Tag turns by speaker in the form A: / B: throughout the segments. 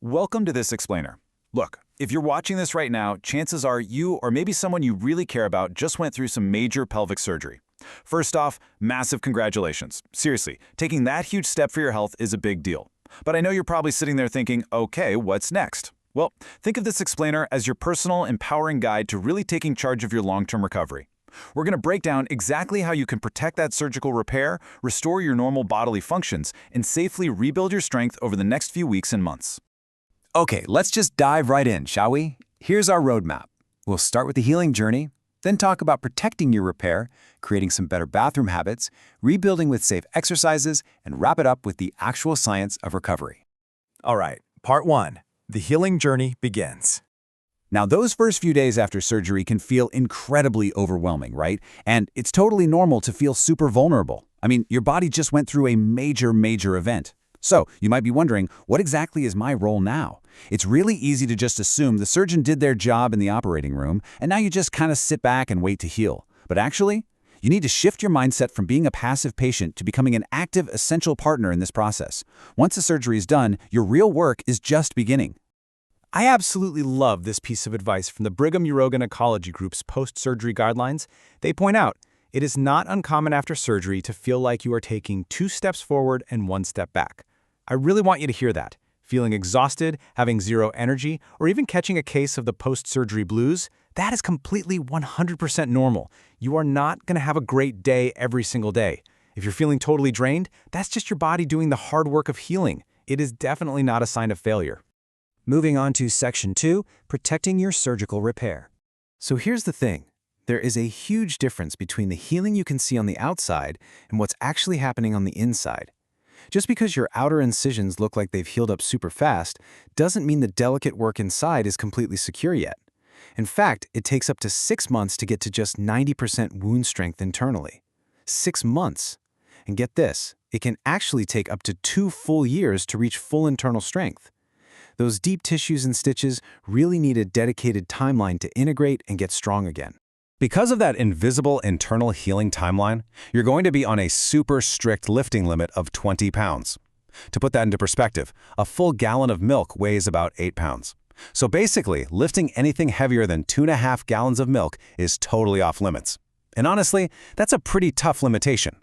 A: Welcome to this explainer. Look, if you're watching this right now, chances are you or maybe someone you really care about just went through some major pelvic surgery. First off, massive congratulations. Seriously, taking that huge step for your health is a big deal. But I know you're probably sitting there thinking, okay, what's next? Well, think of this explainer as your personal, empowering guide to really taking charge of your long-term recovery. We're going to break down exactly how you can protect that surgical repair, restore your normal bodily functions, and safely rebuild your strength over the next few weeks and months.
B: Okay, let's just dive right in, shall we? Here's our roadmap. We'll start with the healing journey, then talk about protecting your repair, creating some better bathroom habits, rebuilding with safe exercises, and wrap it up with the actual science of recovery.
C: All right, part 1. The healing journey begins.
B: Now, those first few days after surgery can feel incredibly overwhelming, right? And it's totally normal to feel super vulnerable. I mean, your body just went through a major event. So, you might be wondering, what exactly is my role now? It's really easy to just assume the surgeon did their job in the operating room, and now you just kind of sit back and wait to heal. But actually, you need to shift your mindset from being a passive patient to becoming an active, essential partner in this process. Once the surgery is done, your real work is just beginning.
C: I absolutely love this piece of advice from the Brigham Urogynecology Group's post-surgery guidelines. They point out, it is not uncommon after surgery to feel like you are taking 2 steps forward and 1 step back. I really want you to hear that. Feeling exhausted, having zero energy, or even catching a case of the post-surgery blues, that is completely 100% normal. You are not going to have a great day every single day. If you're feeling totally drained, that's just your body doing the hard work of healing. It is definitely not a sign of failure.
D: Moving on to Section 2, protecting your surgical repair.
E: So here's the thing. There is a huge difference between the healing you can see on the outside and what's actually happening on the inside. Just because your outer incisions look like they've healed up super fast doesn't mean the delicate work inside is completely secure yet. In fact, it takes up to 6 months to get to just 90% wound strength internally. 6 months. And get this, it can actually take up to 2 full years to reach full internal strength. Those deep tissues and stitches really need a dedicated timeline to integrate and get strong again.
B: Because of that invisible internal healing timeline, you're going to be on a super strict lifting limit of 20 pounds. To put that into perspective, a full gallon of milk weighs about 8 pounds. So basically, lifting anything heavier than 2.5 gallons of milk is totally off limits. And honestly, that's a pretty tough limitation.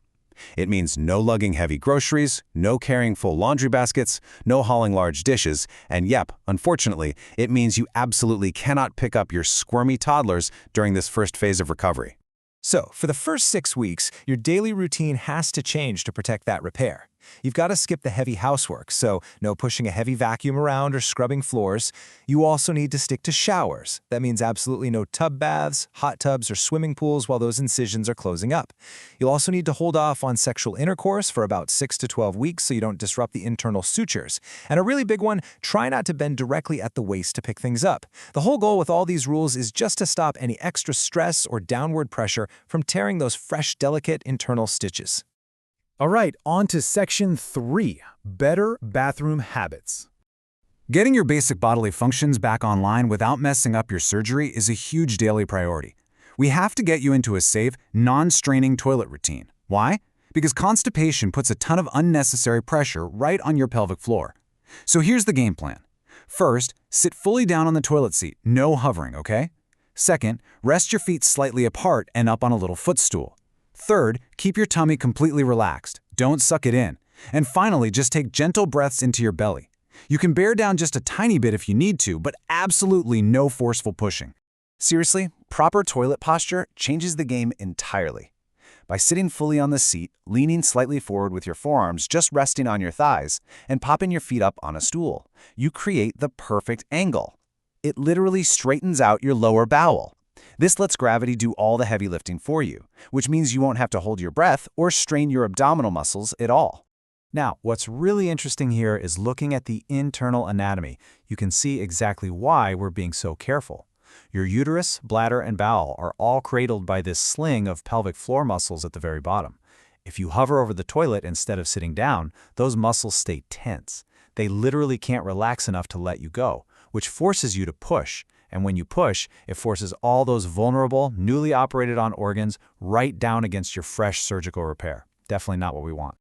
B: It means no lugging heavy groceries, no carrying full laundry baskets, no hauling large dishes, and yep, unfortunately, it means you absolutely cannot pick up your squirmy toddlers during this first phase of recovery.
C: So, for the first 6 weeks, your daily routine has to change to protect that repair. You've got to skip the heavy housework, so no pushing a heavy vacuum around or scrubbing floors. You also need to stick to showers. That means absolutely no tub baths, hot tubs, or swimming pools while those incisions are closing up. You'll also need to hold off on sexual intercourse for about 6 to 12 weeks so you don't disrupt the internal sutures. And a really big one, try not to bend directly at the waist to pick things up. The whole goal with all these rules is just to stop any extra stress or downward pressure from tearing those fresh, delicate internal stitches.
F: All right, on to Section 3, better bathroom habits.
B: Getting your basic bodily functions back online without messing up your surgery is a huge daily priority. We have to get you into a safe, non-straining toilet routine. Why? Because constipation puts a ton of unnecessary pressure right on your pelvic floor. So here's the game plan. First, sit fully down on the toilet seat, no hovering, okay? Second, rest your feet slightly apart and up on a little footstool. Third, keep your tummy completely relaxed. Don't suck it in. And finally, just take gentle breaths into your belly. You can bear down just a tiny bit if you need to, but absolutely no forceful pushing.
E: Seriously, proper toilet posture changes the game entirely. By sitting fully on the seat, leaning slightly forward with your forearms just resting on your thighs, and popping your feet up on a stool, you create the perfect angle. It literally straightens out your lower bowel. This lets gravity do all the heavy lifting for you, which means you won't have to hold your breath or strain your abdominal muscles at all.
C: Now, what's really interesting here is looking at the internal anatomy. You can see exactly why we're being so careful. Your uterus, bladder, and bowel are all cradled by this sling of pelvic floor muscles at the very bottom. If you hover over the toilet instead of sitting down, those muscles stay tense. They literally can't relax enough to let you go, which forces you to push. And when you push, it forces all those vulnerable, newly operated on organs right down against your fresh surgical repair. Definitely not what we want.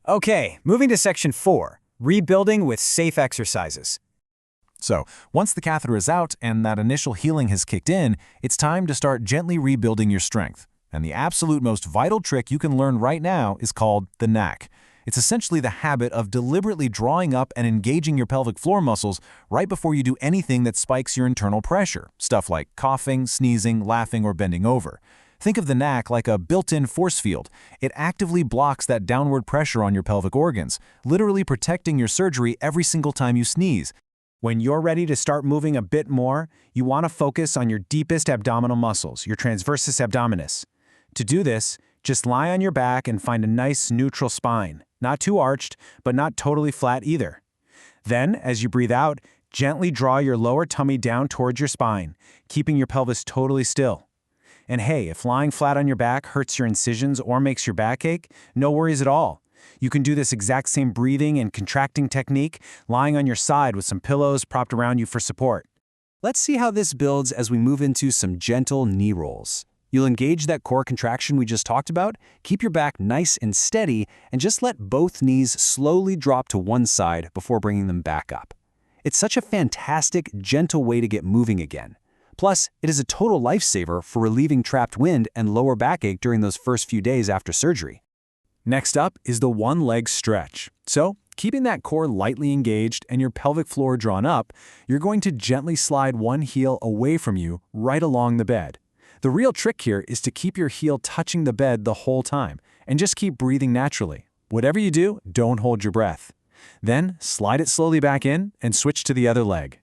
D: Okay, moving to Section 4, rebuilding with safe exercises.
C: So, once the catheter is out and that initial healing has kicked in, it's time to start gently rebuilding your strength. And the absolute most vital trick you can learn right now is called the knack. It's essentially the habit of deliberately drawing up and engaging your pelvic floor muscles right before you do anything that spikes your internal pressure, stuff like coughing, sneezing, laughing, or bending over. Think of the knack like a built-in force field. It actively blocks that downward pressure on your pelvic organs, literally protecting your surgery every single time you sneeze.
B: When you're ready to start moving a bit more, you want to focus on your deepest abdominal muscles, your transversus abdominis. To do this, just lie on your back and find a nice neutral spine, not too arched, but not totally flat either. Then, as you breathe out, gently draw your lower tummy down towards your spine, keeping your pelvis totally still. And hey, if lying flat on your back hurts your incisions or makes your back ache, no worries at all. You can do this exact same breathing and contracting technique lying on your side with some pillows propped around you for support.
D: Let's see how this builds as we move into some gentle knee rolls. You'll engage that core contraction we just talked about, keep your back nice and steady, and just let both knees slowly drop to one side before bringing them back up. It's such a fantastic, gentle way to get moving again. Plus, it is a total lifesaver for relieving trapped wind and lower backache during those first few days after surgery.
B: Next up is the one-leg stretch. So, keeping that core lightly engaged and your pelvic floor drawn up, you're going to gently slide one heel away from you right along the bed. The real trick here is to keep your heel touching the bed the whole time, and just keep breathing naturally. Whatever you do, don't hold your breath. Then, slide it slowly back in and switch to the other leg.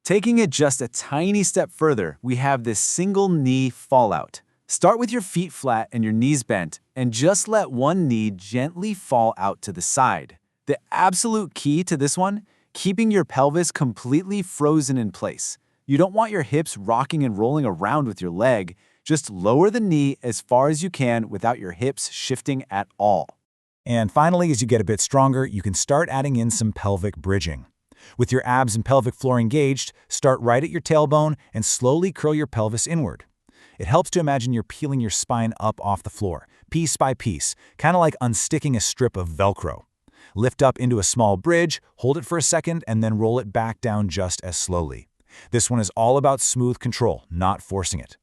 A: Taking it just a tiny step further, we have this single knee fallout. Start with your feet flat and your knees bent, and just let one knee gently fall out to the side. The absolute key to this one, keeping your pelvis completely frozen in place. You don't want your hips rocking and rolling around with your leg. Just lower the knee as far as you can without your hips shifting at all.
F: And finally, as you get a bit stronger, you can start adding in some pelvic bridging. With your abs and pelvic floor engaged, start right at your tailbone and slowly curl your pelvis inward. It helps to imagine you're peeling your spine up off the floor, piece by piece, kind of like unsticking a strip of Velcro. Lift up into a small bridge, hold it for a second, and then roll it back down just as slowly. This one is all about smooth control, not forcing it.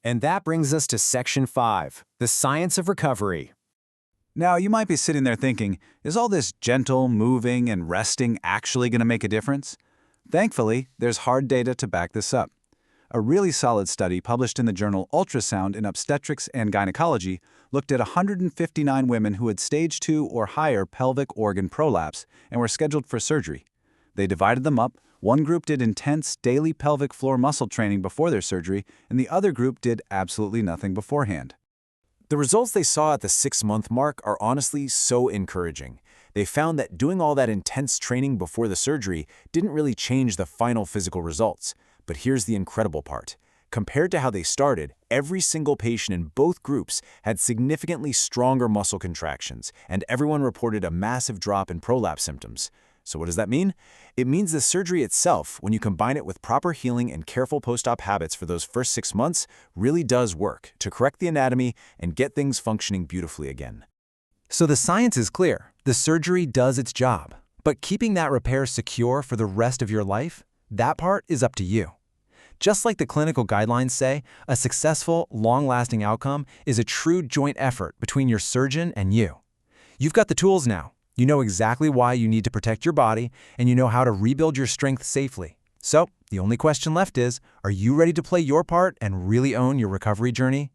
D: And that brings us to Section 5, the science of recovery.
A: Now, you might be sitting there thinking, is all this gentle, moving, and resting actually going to make a difference? Thankfully, there's hard data to back this up. A really solid study published in the journal Ultrasound in Obstetrics and Gynecology looked at 159 women who had stage 2 or higher pelvic organ prolapse and were scheduled for surgery. They divided them up. One group did intense daily pelvic floor muscle training before their surgery, and the other group did absolutely nothing beforehand.
C: The results they saw at the 6-month mark are honestly so encouraging. They found that doing all that intense training before the surgery didn't really change the final physical results. But here's the incredible part. Compared to how they started, every single patient in both groups had significantly stronger muscle contractions, and everyone reported a massive drop in prolapse symptoms. So what does that mean? It means the surgery itself, when you combine it with proper healing and careful post-op habits for those first 6 months, really does work to correct the anatomy and get things functioning beautifully again.
E: So the science is clear. The surgery does its job. But keeping that repair secure for the rest of your life, that part is up to you. Just like the clinical guidelines say, a successful, long-lasting outcome is a true joint effort between your surgeon and you. You've got the tools now. You know exactly why you need to protect your body, and you know how to rebuild your strength safely. So, the only question left is, are you ready to play your part and really own your recovery journey?